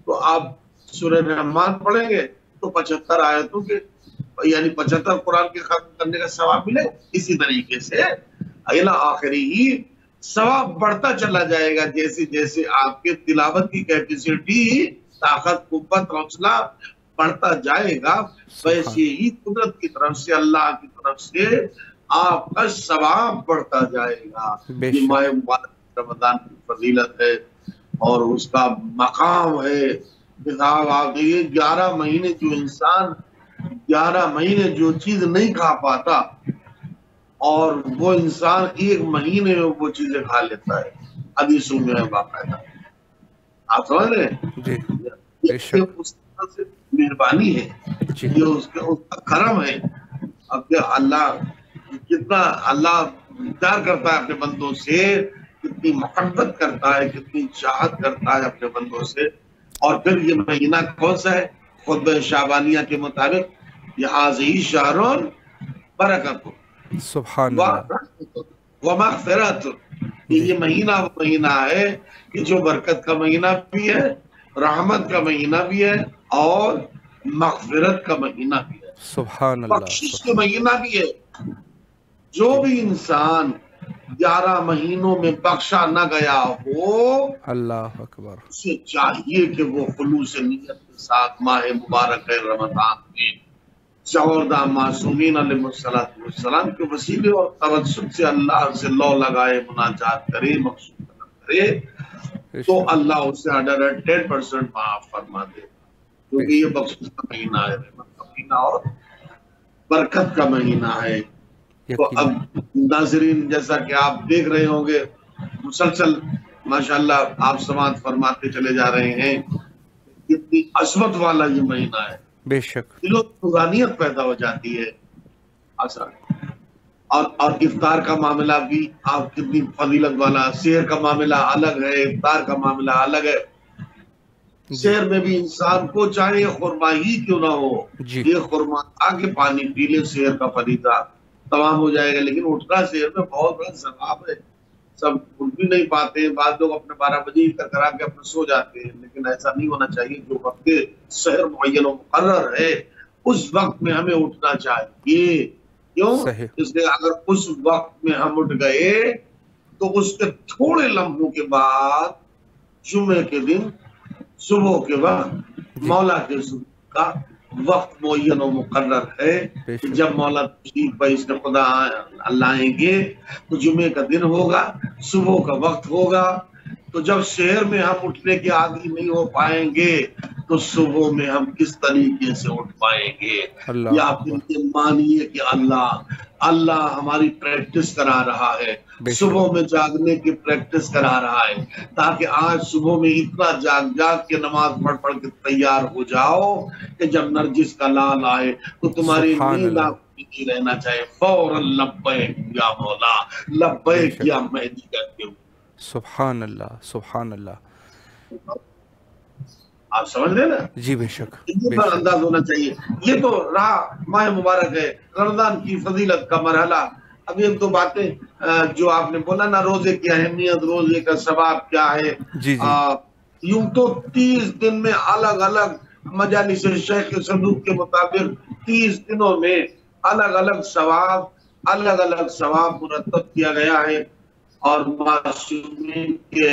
تو آپ سورہ رحمان پڑھیں گے تو 75 آیتوں کے یعنی 75 قرآن کے ختم کرنے کا ثواب ملے. اسی طریقے سے آخری ہی ثواب بڑھتا چلا جائے گا جیسے جیسے آپ کے تلاوت کی کیپیسٹی, طاقت, قوت, حوصلہ بڑھتا جائے گا, ویسے ہی قدرت کی طرف سے, اللہ کی طرف سے آپ کا ثواب بڑھتا جائے گا. یہ ماہ مبارک رمضان کی فضیلت ہے اور اس کا مقام ہے. آپ دیکھیے 11 مہینے جو انسان 11 مہینے جو چیز نہیں کھا پاتا اور وہ انسان 1 مہینے میں وہ چیزیں کھا لیتا ہے. حدیثوں میں ہے باقاعدہ. آپ سمجھ رہے ہیں, یہ اس طرح سے مہربانی ہے, یہ اس کا کرم ہے. اب اللہ کتنا اللہ پیار کرتا ہے اپنے بندوں سے, کتنی محبت کرتا ہے, کتنی چاہت کرتا ہے اپنے بندوں سے. اور پھر یہ مہینہ کون سا ہے؟ خطبہ شعبانیہ کے مطابق یہ حاضی شہرون برکت سبحان اللہ ومغفرت. یہ مہینہ وہ مہینہ ہے کہ جو برکت کا مہینہ بھی ہے, رحمت کا مہینہ بھی ہے, اور مغفرت کا مہینہ بھی ہے, سبحان اللہ, بخشش کا مہینہ بھی ہے. جو بھی انسان 11 مہینوں میں بخشا نہ گیا ہو, اللہ اکبر, اسے چاہیے کہ وہ خلوص نیت کے ساتھ ماہ مبارک رمضان میں 14 معصومین علیہ السلام کے وسیلے اور توسل سے اللہ سے لو لگائے, مناجات کرے, مقصود کرے, تو اللہ اسے 110% معاف فرما دے, کیونکہ یہ بخشش کا مہینہ ہے. مہینہ اور برکت کا مہینہ ہے۔ تو اب ناظرین جیسا کہ آپ دیکھ رہے ہوں گے مسلسل ماشاءاللہ آپ سماعت فرماتے چلے جا رہے ہیں، کتنی عظمت والا یہ مہینہ ہے، بے شک دلوں میں نورانیت پیدا ہو جاتی ہے اور افطار کا معاملہ بھی آپ کتنی فضیلت والا، سحر کا معاملہ الگ ہے، افطار کا معاملہ الگ ہے۔ سحر میں بھی انسان کو چاہے خرما ہی کیوں نہ ہو، یہ خرما آگے پانی پی لے سحر کا فریضہ تمام ہو جائے گا، لیکن اٹھنا سحر میں بہت بڑا ثواب ہے، سب اٹھ بھی نہیں پاتے ہیں، بعض لوگ اپنے 12 بجے تک کرا کے اپنے سو جاتے ہیں، لیکن ایسا نہیں ہونا چاہیے۔ جو وقت سحر معین و مقرر ہے اس وقت میں ہمیں اٹھنا چاہیے، کیوں؟ اس لیے اگر اس وقت میں ہم اٹھ گئے تو اس کے تھوڑے لمحوں کے بعد جمعے کے دن صبح کے وقت مولا کے صبح کا وقت معین و مقرر ہے کہ جب مولا تشریف بھائی کے خدا اللہ آئیں گے تو جمعے کا دن ہوگا، صبح کا وقت ہوگا، تو جب شہر میں ہم اٹھنے کے عادی نہیں ہو پائیں گے تو صبح میں ہم کس طریقے سے اٹھ پائیں گے؟ یا آپ یہ مانیے کہ اللہ ہماری پریکٹس کرا رہا ہے، صبح میں جاگنے کی پریکٹس کرا رہا ہے، تاکہ آج صبح میں اتنا جاگ کے نماز پڑھ کے تیار ہو جاؤ کہ جب نرجس کا لال آئے تو تمہاری نیند نہیں رہنا چاہیے، فوراً لبیک یا مولا، لبیک یا مہدی کہتے ہو۔ سبحان اللہ، سبحان اللہ، آپ سمجھ رہے نا؟ جی بے شک، یہ پر انداز ہونا چاہیے۔ یہ تو ماہ مبارک ہے، رمضان کی فضیلت کا مرحلہ۔ اب یہ تو باتیں جو آپ نے بولا نا، روزے کی اہمیت، روزے کا ثواب کیا ہے، یوں تو 30 دن میں الگ الگ مجالس شیخ صدوق کے مطابق 30 دنوں میں الگ الگ ثواب مرتب کیا گیا ہے، اور معصومین کے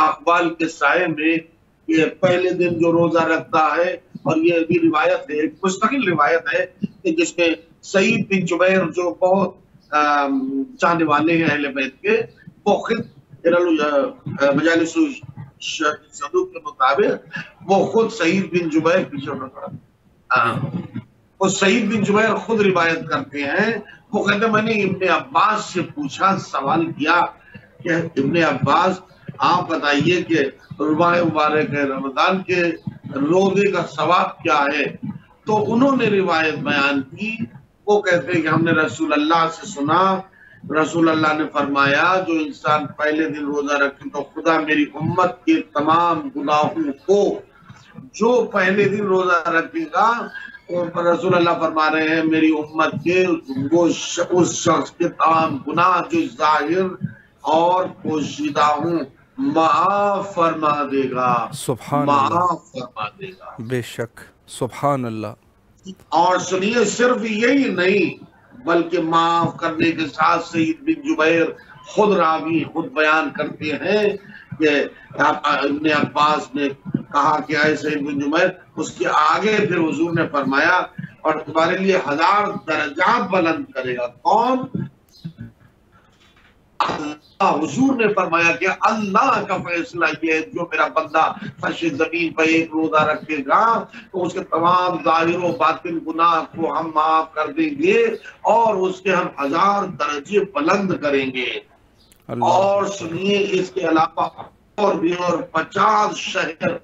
اقوال کے سائے میں یہ پہلے دن جو روزہ رکھتا ہے، اور یہ بھی روایت ہے، مستقل روایت ہے کہ جس میں سعید بن جبیر جو بہت چاہنے والے ہیں اہل بیت کے، وہ خود مجالس صدوق کے مطابق وہ خود سعید بن جبیر وہ سعید بن جبیر خود روایت کرتے ہیں، وہ کہتے ہیں میں نے ابن عباس سے پوچھا، سوال کیا کہ ابن عباس آپ بتائیے کہ ماہ مبارک رمضان کے روزے کا ثواب کیا ہے؟ تو انہوں نے روایت بیان کی، وہ کہتے ہیں کہ ہم نے رسول اللہ سے سنا، رسول اللہ نے فرمایا جو انسان پہلے دن روزہ رکھے تو خدا میری امت کے تمام گناہوں کو، جو پہلے دن روزہ رکھے گا رسول اللہ فرما رہے ہیں میری امت کے اس شخص کے تمام گناہ جو ظاہر اور پوشیدہ ہوں معاف فرما دے گا، معاف فرما دے گا، بے شک، سبحان اللہ۔ اور سنیے، صرف یہی نہیں بلکہ معاف کرنے کے ساتھ سعید بن جبیر خود راوی خود بیان کرتے ہیں کہ ابن عباس نے کہا کہ اے سعید بن جبیر، اس کے آگے پھر حضور نے فرمایا اور تمہارے لیے 1000 درجات بلند کرے گا۔ کون؟ حضور نے فرمایا کہ اللہ کا فیصلہ یہ ہے جو میرا بندہ فرش زمین پر ایک روزہ رکھے گا تو اس کے تمام ظاہر و باطن گناہ کو ہم معاف کر دیں گے اور اس کے ہم 1000 درجے بلند کریں گے۔ اور سنیے، اس کے علاوہ اور بھی اور 50 شہر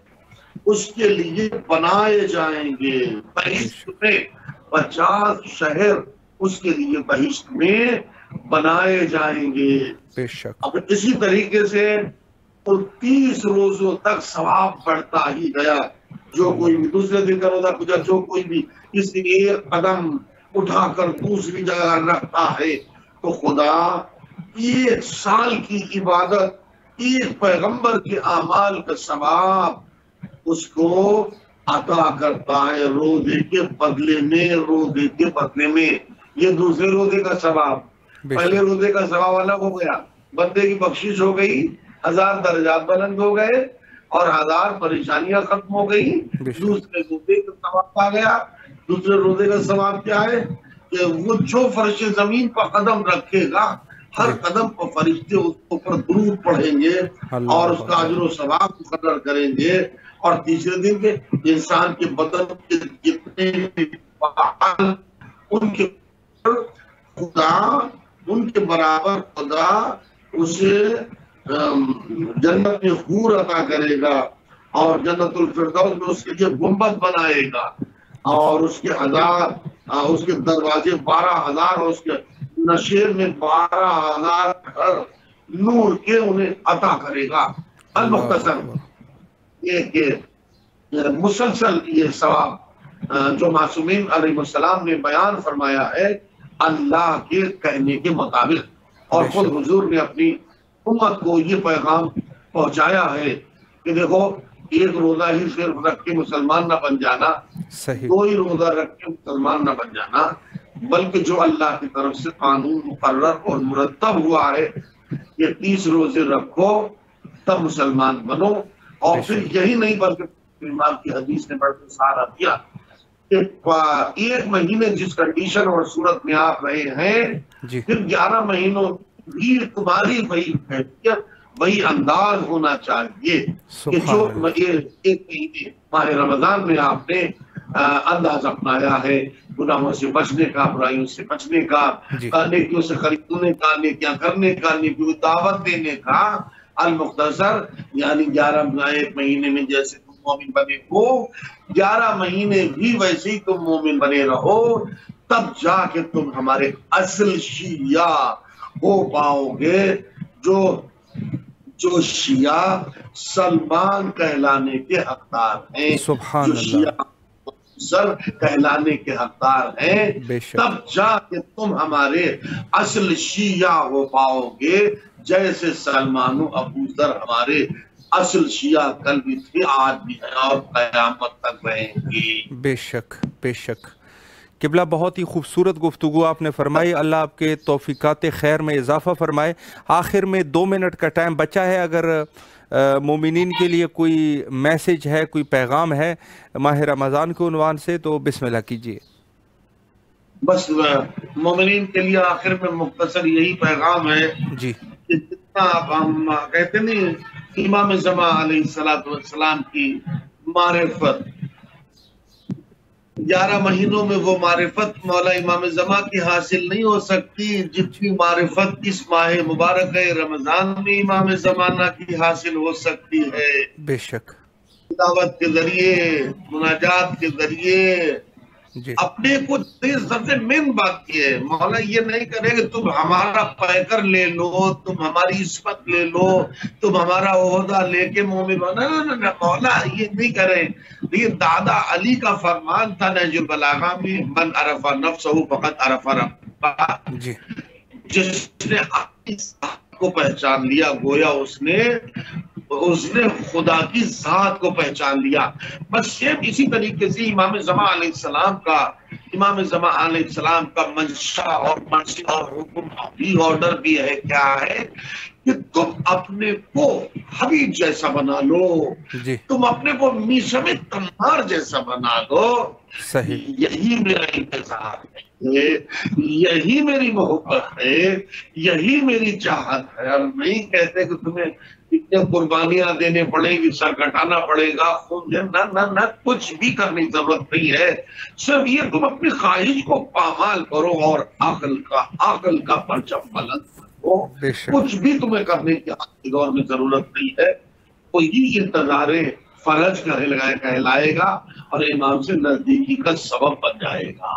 اس کے لیے بنائے جائیں گے بہشت میں، 50 شہر اس کے لیے بہشت میں بنائے جائیں گے۔ بے شک۔ اب اسی طریقے سے 30 روزوں تک ثواب بڑھتا ہی گیا۔ جو کوئی بھی دوسرے دن کا روزہ گزرا، جو کوئی بھی اس دن ایک قدم اٹھا کر دوسری جگہ رکھتا ہے تو خدا 1 سال کی عبادت، ایک پیغمبر کے اعمال کا ثواب اس کو عطا کرتا ہے روزے کے بدلے میں، روزے کے بدلے میں۔ یہ دوسرے روزے کا ثواب، پہلے روزے کا ثواب الگ ہو گیا، بندے کی بخشش ہو گئی، 1000 درجات بلند ہو گئے اور 1000 پریشانیاں ختم ہو گئی۔ دوسرے روزے کا ثواب آ گیا۔ دوسرے روزے کا ثواب کیا ہے کہ وہ جو فرش زمین پر قدم رکھے گا ہر قدم پر فرشتے اس کے اوپر درود پڑھیں گے اور اس کا اجر و ثواب مقرر کریں گے۔ اور تیسرے دن کے انسان کے بدن کے جتنے ان کے خدا، ان کے برابر خدا اسے جنت میں حور عطا کرے گا اور جنت الفردوس میں اس کے لیے گنبد بنائے گا، اور اس کے اس کے دروازے 12,000 اور اس کے نشیر میں 12,000 گھر نور کے انہیں عطا کرے گا۔ المختصر یہ کہ مسلسل یہ ثواب جو معصومین علیہ السلام نے بیان فرمایا ہے اللہ کے کہنے کے مطابق، اور خود حضور نے اپنی امت کو یہ پیغام پہنچایا ہے کہ دیکھو ایک روزہ ہی صرف رکھ کے مسلمان نہ بن جانا، دو ہی روزہ رکھ کے مسلمان نہ بن جانا، بلکہ جو اللہ کی طرف سے قانون مقرر اور مرتب ہوا ہے کہ 30 روزے رکھو تب مسلمان بنو۔ اور پھر یہی نہیں بلکہ امام کی حدیث نے بڑھ کے سہارا دیا کہ 1 مہینے جس کنڈیشن اور صورت میں آپ رہے ہیں پھر 11 مہینوں بھی تمہاری وہی حیثیت وہی انداز ہونا چاہیے کہ جو 1 مہینے ماہ رمضان میں آپ نے انداز اپنایا ہے گناہوں سے بچنے کا، برائیوں سے بچنے کا، نیکیوں سے خریدنے کا، نیکیاں کرنے کا، نیکیوں دعوت دینے کا۔ المختصر یعنی 1 مہینے میں جیسے تم مومن بنے ہو 11 مہینے بھی ویسے ہی تم مومن بنے رہو، تب جا کے تم ہمارے اصل شیعہ ہو پاؤ گے، جو شیعہ سلمان کہلانے کے حقدار ہیں، جو شیعہ سر کہلانے کے حقدار ہیں، تب جا کے تم ہمارے اصل شیعہ ہو پاؤ گے، جیسے سلمان و ابو ذر ہمارے اصل شیعہ کل بھی تھے، آج بھی ہیں اور قیامت تک رہیں گی۔ بے شک بے شک۔ قبلہ بہت ہی خوبصورت گفتگو آپ نے فرمائی، اللہ آپ کے توفیقات خیر میں اضافہ فرمائے۔ آخر میں 2 منٹ کا ٹائم بچا ہے، اگر مومنین کے لیے کوئی میسج ہے، کوئی پیغام ہے ماہ رمضان کے عنوان سے تو بسم اللہ کیجیے۔ بس مومنین کے لیے آخر میں مختصر یہی پیغام ہے جی کہ جتنا ہم کہتے نہیں امام زمان علیہ السلام کی معرفت 11 مہینوں میں وہ معرفت مولا امام زمان کی حاصل نہیں ہو سکتی جتنی معرفت اس ماہ مبارک رمضان میں امام زمانہ کی حاصل ہو سکتی ہے۔ بے شک تلاوت کے ذریعے، مناجات کے ذریعے اپنے کو سب سے مین بات یہ ہے مولا یہ نہیں کرے کہ تم ہمارا پیکر لے لو، تم ہماری عصمت لے لو، تم ہمارا عہدہ لے کے مومن بنا، مولا یہ نہیں کرے۔ یہ دادا علی کا فرمان تھا نہج البلاغہ میں، من عرف نفسہ فقط عرف ربہ، جس نے اپنی ذات کو پہچان لیا گویا اس نے خدا کی ذات کو پہچان لیا۔ بس سیم اسی طریقے سے امام زمان علیہ السلام کا منشا اور منشی اور حکم بھی آرڈر بھی ہے، کیا ہے کہ تم اپنے کو حبیب جیسا بنا لو، تم اپنے کو میثم تمار جیسا بنا لو۔ یہی میرا انتظار ہے، یہی میری محبت ہے، یہی میری چاہت ہے۔ اور نہیں کہتے کہ تمہیں اتنے قربانیاں دینے پڑیں گی، سر کٹانا پڑے گا، خون نہ کچھ بھی کرنے کی ضرورت نہیں ہے، صرف یہ تم اپنی خواہش کو پامال کرو اور عقل کا پرچم بلند کرو۔ کچھ بھی تمہیں کرنے کی دور میں ضرورت نہیں ہے، وہی انتظار فرض کہلائے گا اور امام سے نزدیکی کا سبب بن جائے گا۔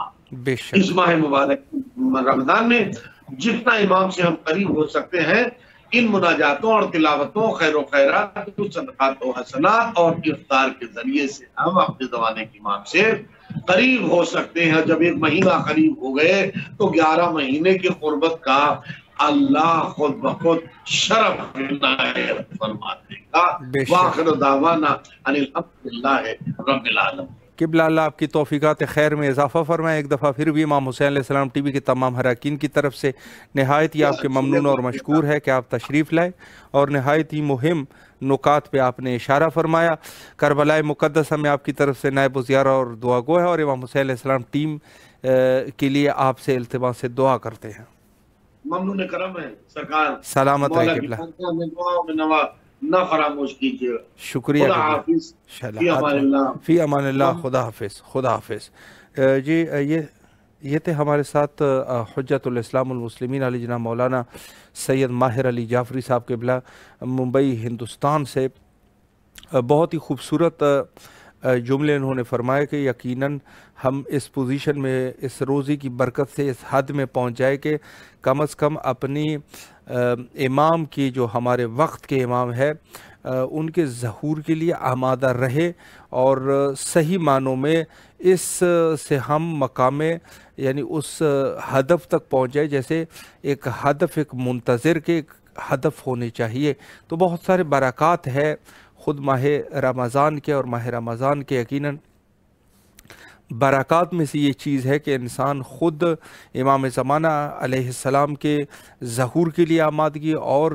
اس ماہ مبارک رمضان میں جتنا امام سے ہم قریب ہو سکتے ہیں، ان مناجاتوں اور تلاوتوں، خیر و خیرات، صدقات و حسنات اور افطار کے ذریعے سے ہم اپنے زمانے کے امام سے قریب ہو سکتے ہیں۔ جب 1 مہینہ قریب ہو گئے تو 11 مہینے کی قربت کا اللہ خود بخود شرف عنایت فرما دے گا۔ وآخر دعوانا ان الحمدللہ رب العالمین۔ قبلہ اللہ آپ کی توفیقات خیر میں اضافہ فرمائے۔ ایک دفعہ پھر بھی امام حسین علیہ السلام ٹی وی کے تمام حراکین کی طرف سے نہایت ہی آپ کے ممنون اور مشکور ہے کہ آپ تشریف لائے اور نہایت ہی مہم نکات پہ آپ نے اشارہ فرمایا۔ کربلا مقدسہ میں آپ کی طرف سے نائب وزیارہ اور دعا گو ہے، اور امام حسین علیہ السلام ٹیم کے لیے آپ سے التماس سے دعا کرتے ہیں۔ ممنون کرم ہے سرکار، سلامت رہے قبلہ، نہ فراموش کیجیے۔ شکریہ، خدا حافظ، فی امان اللہ، فی امان اللہ، خدا حافظ، خدا حافظ۔ جی یہ تھے ہمارے ساتھ حجت الاسلام المسلمین علی جناب مولانا سید ماہر علی جعفری صاحب قبلہ ممبئی ہندوستان سے۔ بہت ہی خوبصورت جملے انہوں نے فرمائے کہ یقیناً ہم اس پوزیشن میں اس روزی کی برکت سے اس حد میں پہنچ جائے کہ کم از کم اپنی امام کی جو ہمارے وقت کے امام ہے ان کے ظہور کے لیے آمادہ رہے، اور صحیح معنوں میں اس سے ہم مقام یعنی اس ہدف تک پہنچ جائے جیسے ایک ہدف ایک منتظر کے ایک ہدف ہونے چاہیے۔ تو بہت سارے برکات ہے خود ماہ رمضان کے، اور ماہ رمضان کے یقیناً برکات میں سے یہ چیز ہے کہ انسان خود امام زمانہ علیہ السلام کے ظہور کے لیے آمادگی، اور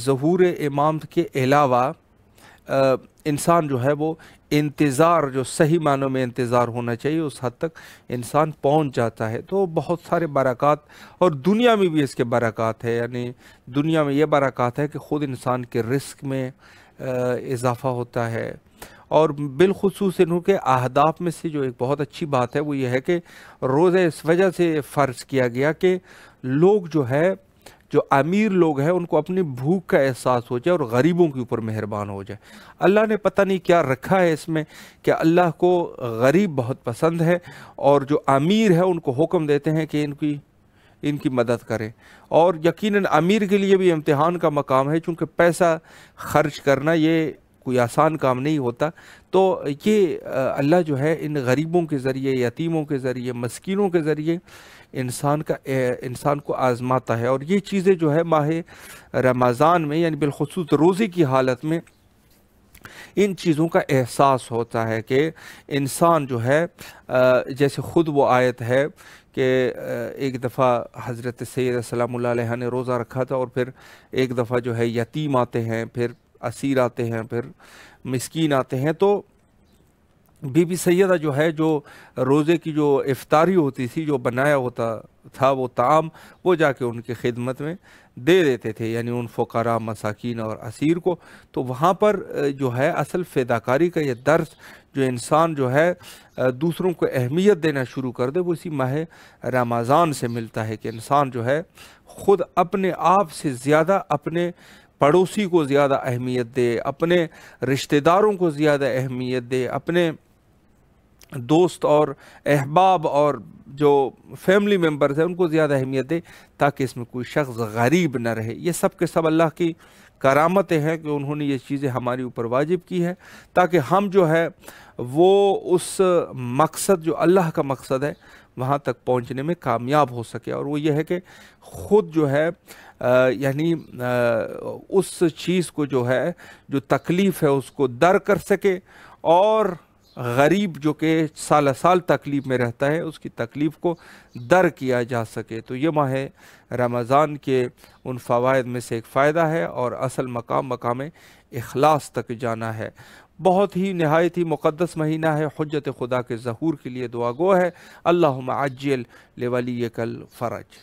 ظہور امام کے علاوہ انسان جو ہے وہ انتظار، جو صحیح معنوں میں انتظار ہونا چاہیے، اس حد تک انسان پہنچ جاتا ہے۔ تو بہت سارے برکات، اور دنیا میں بھی اس کے برکات ہے، یعنی دنیا میں یہ برکات ہے کہ خود انسان کے رزق میں اضافہ ہوتا ہے، اور بالخصوص انہوں کے اہداف میں سے جو ایک بہت اچھی بات ہے وہ یہ ہے کہ روزہ اس وجہ سے فرض کیا گیا کہ لوگ جو ہے، جو امیر لوگ ہیں، ان کو اپنی بھوک کا احساس ہو جائے اور غریبوں کے اوپر مہربان ہو جائے۔ اللہ نے پتہ نہیں کیا رکھا ہے اس میں کہ اللہ کو غریب بہت پسند ہے، اور جو امیر ہے ان کو حکم دیتے ہیں کہ ان کی مدد کریں۔ اور یقیناً امیر کے لیے بھی امتحان کا مقام ہے، چونکہ پیسہ خرچ کرنا یہ کوئی آسان کام نہیں ہوتا۔ تو یہ اللہ جو ہے ان غریبوں کے ذریعے، یتیموں کے ذریعے، مسکینوں کے ذریعے انسان کو آزماتا ہے، اور یہ چیزیں جو ہے ماہ رمضان میں، یعنی بالخصوص روزے کی حالت میں ان چیزوں کا احساس ہوتا ہے کہ انسان جو ہے جیسے خود وہ آیت ہے کہ ایک دفعہ حضرت سید سلام اللہ علیہ نے روزہ رکھا تھا، اور پھر ایک دفعہ جو ہے یتیم آتے ہیں، پھر اسیر آتے ہیں، پھر مسکین آتے ہیں۔ تو بی بی سیدہ جو ہے، جو روزے کی جو افطاری ہوتی تھی، جو بنایا ہوتا تھا وہ طعام، وہ جا کے ان کی خدمت میں دے دیتے تھے، یعنی ان فقراء، مساکین اور اسیر کو۔ تو وہاں پر جو ہے اصل فداکاری کا یہ درس جو انسان جو ہے دوسروں کو اہمیت دینا شروع کر دے، وہ اسی ماہ رمضان سے ملتا ہے کہ انسان جو ہے خود اپنے آپ سے زیادہ اپنے پڑوسی کو زیادہ اہمیت دے، اپنے رشتہ داروں کو زیادہ اہمیت دے، اپنے دوست اور احباب اور جو فیملی ممبرز ہیں ان کو زیادہ اہمیت دے، تاکہ اس میں کوئی شخص غریب نہ رہے۔ یہ سب کے سب اللہ کی کرامتیں ہیں کہ انہوں نے یہ چیزیں ہماری اوپر واجب کی ہے، تاکہ ہم جو ہے وہ اس مقصد جو اللہ کا مقصد ہے وہاں تک پہنچنے میں کامیاب ہو سکے۔ اور وہ یہ ہے کہ خود جو ہے یعنی اس چیز کو جو ہے، جو تکلیف ہے اس کو در کر سکے، اور غریب جو کہ سالہ سال تکلیف میں رہتا ہے اس کی تکلیف کو در کیا جا سکے۔ تو یہ ماہ رمضان کے ان فوائد میں سے ایک فائدہ ہے، اور اصل مقام اخلاص تک جانا ہے۔ بہت ہی نہایت ہی مقدس مہینہ ہے، حجت خدا کے ظہور کے لیے دعا گو ہے۔ اللہم عجل لولیک الفرج۔